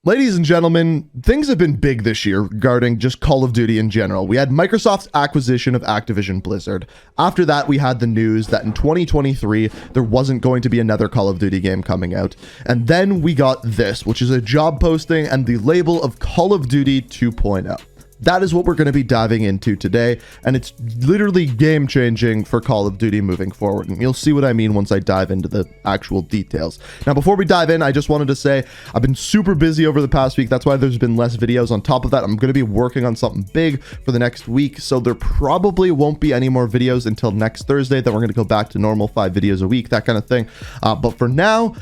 Ladies and gentlemen, things have been big this year regarding just Call of Duty in general. We had Microsoft's acquisition of Activision Blizzard. After that, we had the news that in 2023, there wasn't going to be another Call of Duty game coming out. And then we got this, which is a job posting and the label of Call of Duty 2.0. That is what we're going to be diving into today, and it's literally game-changing for Call of Duty moving forward, and you'll see what I mean once I dive into the actual details. Now, before we dive in, I just wanted to say I've been super busy over the past week. That's why there's been less videos. On top of that, I'm going to be working on something big for the next week, so there probably won't be any more videos until next Thursday. Then we're going to go back to normal 5 videos a week, that kind of thing. But for now,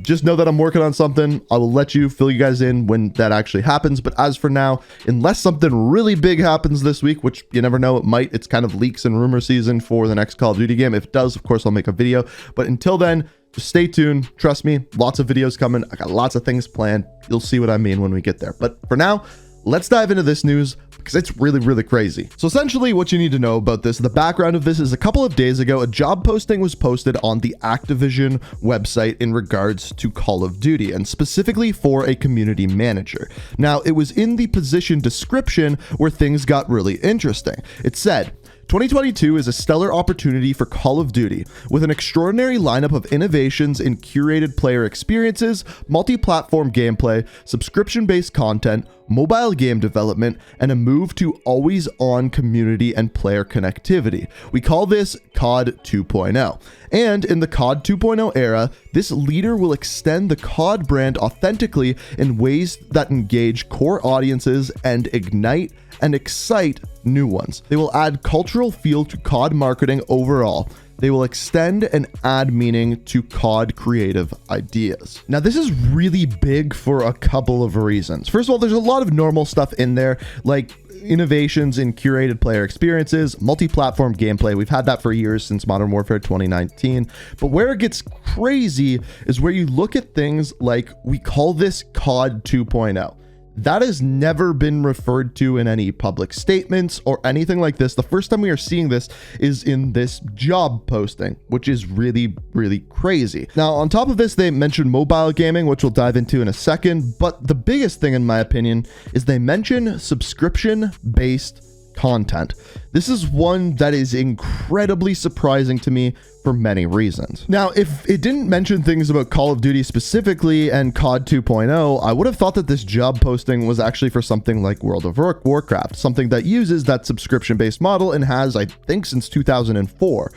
just know that I'm working on something. I will let you fill you guys in when that actually happens. But as for now, unless something really big happens this week, which you never know, it might. It's kind of leaks and rumor season for the next Call of Duty game. If it does, of course, I'll make a video. But until then, just stay tuned. Trust me, lots of videos coming. I got lots of things planned. You'll see what I mean when we get there. But for now, let's dive into this news because it's really, really crazy. So essentially what you need to know about this, the background of this is a couple of days ago, a job posting was posted on the Activision website in regards to Call of Duty and specifically for a community manager. Now, it was in the position description where things got really interesting. It said, 2022 is a stellar opportunity for Call of Duty, with an extraordinary lineup of innovations in curated player experiences, multi-platform gameplay, subscription-based content, mobile game development, and a move to always-on community and player connectivity. We call this COD 2.0. And in the COD 2.0 era, this leader will extend the COD brand authentically in ways that engage core audiences and ignite and excite new ones. They will add cultural feel to COD marketing overall. They will extend and add meaning to COD creative ideas. Now, this is really big for a couple of reasons. First of all, there's a lot of normal stuff in there, like innovations in curated player experiences, multi-platform gameplay. We've had that for years since Modern Warfare 2019. But where it gets crazy is where you look at things like, we call this COD 2.0. That has never been referred to in any public statements or anything like this. The first time we are seeing this is in this job posting, which is really, really crazy. Now, on top of this, they mentioned mobile gaming, which we'll dive into in a second. But the biggest thing, in my opinion, is they mention subscription-based content. This is one that is incredibly surprising to me for many reasons. Now, if it didn't mention things about Call of Duty specifically and COD 2.0, I would have thought that this job posting was actually for something like World of Warcraft, something that uses that subscription-based model and has, I think, since 2004.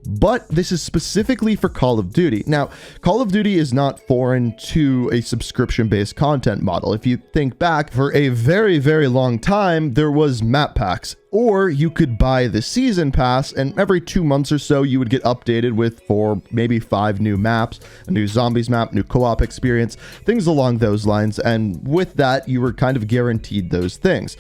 But this is specifically for Call of Duty. Now, Call of Duty is not foreign to a subscription-based content model. If you think back, for a very, very long time, there was map packs. Or you could buy the season pass, and every 2 months or so, you would get updated with 4, maybe 5 new maps, a new zombies map, new co-op experience, things along those lines. And with that, you were kind of guaranteed those things.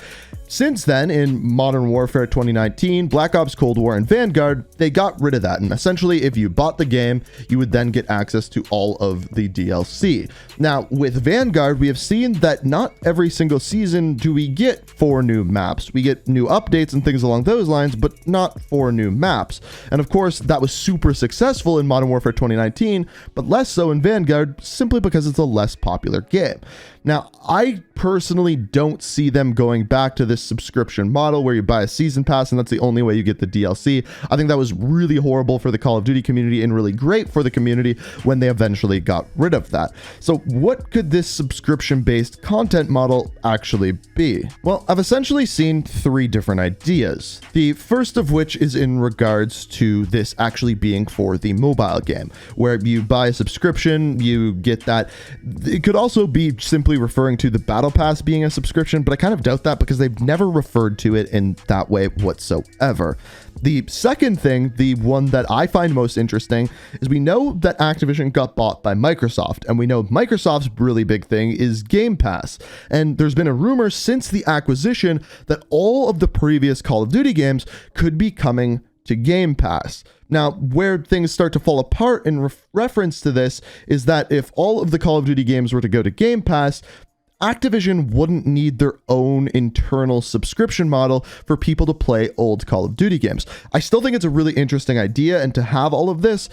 Since then, in Modern Warfare 2019, Black Ops Cold War, and Vanguard, they got rid of that. And essentially, if you bought the game, you would then get access to all of the DLC. Now, with Vanguard, we have seen that not every single season do we get 4 new maps. We get new updates and things along those lines, but not 4 new maps. And of course, that was super successful in Modern Warfare 2019, but less so in Vanguard, simply because it's a less popular game. Now, I personally don't see them going back to this subscription model where you buy a season pass and that's the only way you get the DLC. I think that was really horrible for the Call of Duty community and really great for the community when they eventually got rid of that. So what could this subscription-based content model actually be? Well, I've essentially seen 3 different ideas. The first of which is in regards to this actually being for the mobile game, where you buy a subscription, you get that. It could also be simply referring to the Battle Pass being a subscription, but I kind of doubt that because they've never referred to it in that way whatsoever. The second thing, the one that I find most interesting, is we know that Activision got bought by Microsoft, and we know Microsoft's really big thing is Game Pass. And there's been a rumor since the acquisition that all of the previous Call of Duty games could be coming to Game Pass. Now, where things start to fall apart in reference to this is that if all of the Call of Duty games were to go to Game Pass, Activision wouldn't need their own internal subscription model for people to play old Call of Duty games. I still think it's a really interesting idea and to have all of this,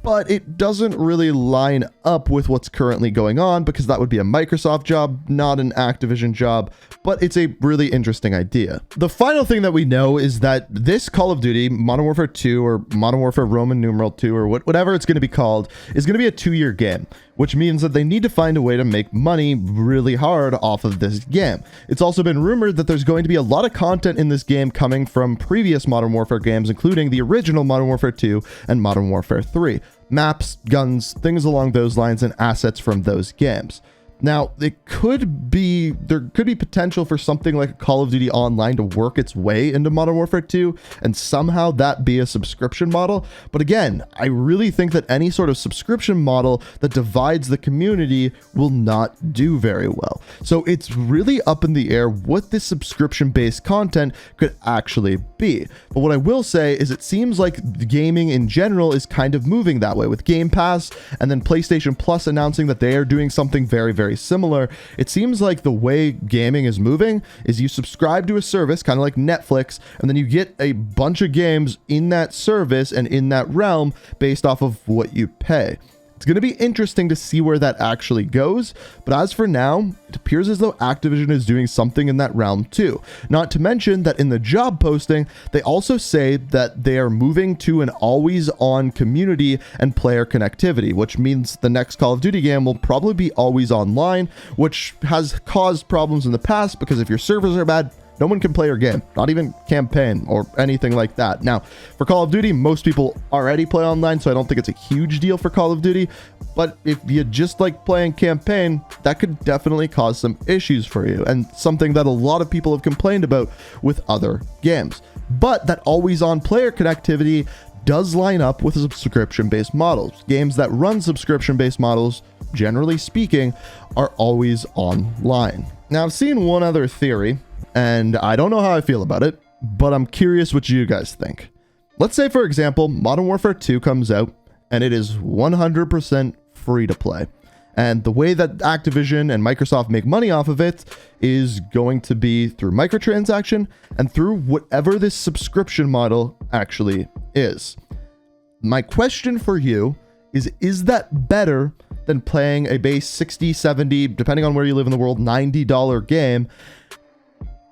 but it doesn't really line up with what's currently going on because that would be a Microsoft job, not an Activision job, but it's a really interesting idea. The final thing that we know is that this Call of Duty, Modern Warfare 2 or Modern Warfare Roman numeral 2 or whatever it's going to be called, is going to be a 2-year game, which means that they need to find a way to make money really hard off of this game. It's also been rumored that there's going to be a lot of content in this game coming from previous Modern Warfare games, including the original Modern Warfare 2 and Modern Warfare 3. Maps, guns, things along those lines, and assets from those games. Now, there could be potential for something like a Call of Duty Online to work its way into Modern Warfare 2 and somehow that be a subscription model. But again, I really think that any sort of subscription model that divides the community will not do very well. So it's really up in the air what this subscription-based content could actually be. But what I will say is it seems like the gaming in general is kind of moving that way with Game Pass and then PlayStation Plus announcing that they are doing something very, very similar. It seems like the way gaming is moving is you subscribe to a service, kind of like Netflix, and then you get a bunch of games in that service and in that realm based off of what you pay. It's going to be interesting to see where that actually goes, but as for now, it appears as though Activision is doing something in that realm too. Not to mention that in the job posting, they also say that they are moving to an always-on community and player connectivity, which means the next Call of Duty game will probably be always online, which has caused problems in the past because if your servers are bad, no one can play your game, not even campaign or anything like that. Now, for Call of Duty, most people already play online, so I don't think it's a huge deal for Call of Duty. But if you just like playing campaign, that could definitely cause some issues for you, and something that a lot of people have complained about with other games. But that always-on player connectivity does line up with subscription-based models. Games that run subscription-based models, generally speaking, are always online. Now, I've seen one other theory, and I don't know how I feel about it, but I'm curious what you guys think. Let's say, for example, Modern Warfare 2 comes out, and it is 100% free to play. And the way that Activision and Microsoft make money off of it is going to be through microtransaction and through whatever this subscription model actually is. My question for you is that better than playing a base $60, $70, depending on where you live in the world, $90 game?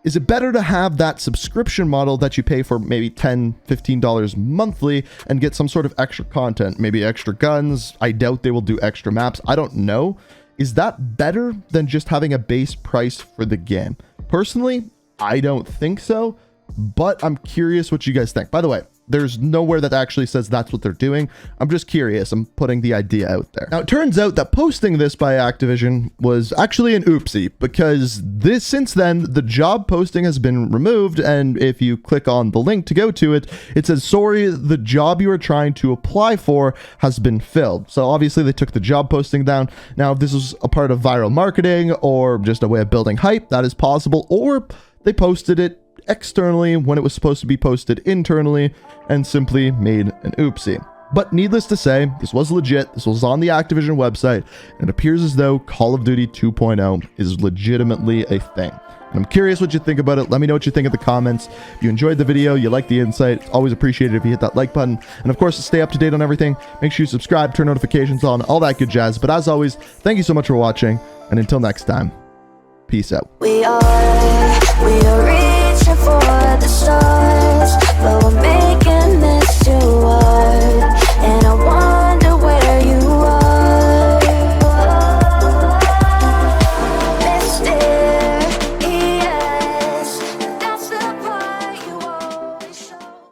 Is it better to have that subscription model that you pay for maybe $10, $15 monthly and get some sort of extra content, maybe extra guns? I doubt they will do extra maps. I don't know. Is that better than just having a base price for the game? Personally, I don't think so, but I'm curious what you guys think. By the way, there's nowhere that actually says that's what they're doing. I'm just curious. I'm putting the idea out there. Now, it turns out that posting this by Activision was actually an oopsie because since then, the job posting has been removed. And if you click on the link to go to it, it says, sorry, the job you are trying to apply for has been filled. So obviously they took the job posting down. Now, if this was a part of viral marketing or just a way of building hype, that is possible. Or they posted it externally when it was supposed to be posted internally and simply made an oopsie. But needless to say, this was legit. This was on the Activision website, and it appears as though Call of Duty 2.0 is legitimately a thing. And I'm curious what you think about it. Let me know what you think in the comments. If you enjoyed the video, you liked the insight, it's always appreciated if you hit that like button. And of course, to stay up to date on everything, make sure you subscribe, turn notifications on, all that good jazz. But as always, thank you so much for watching, and until next time, peace out. We are reaching for the stars, but we're making this too hard.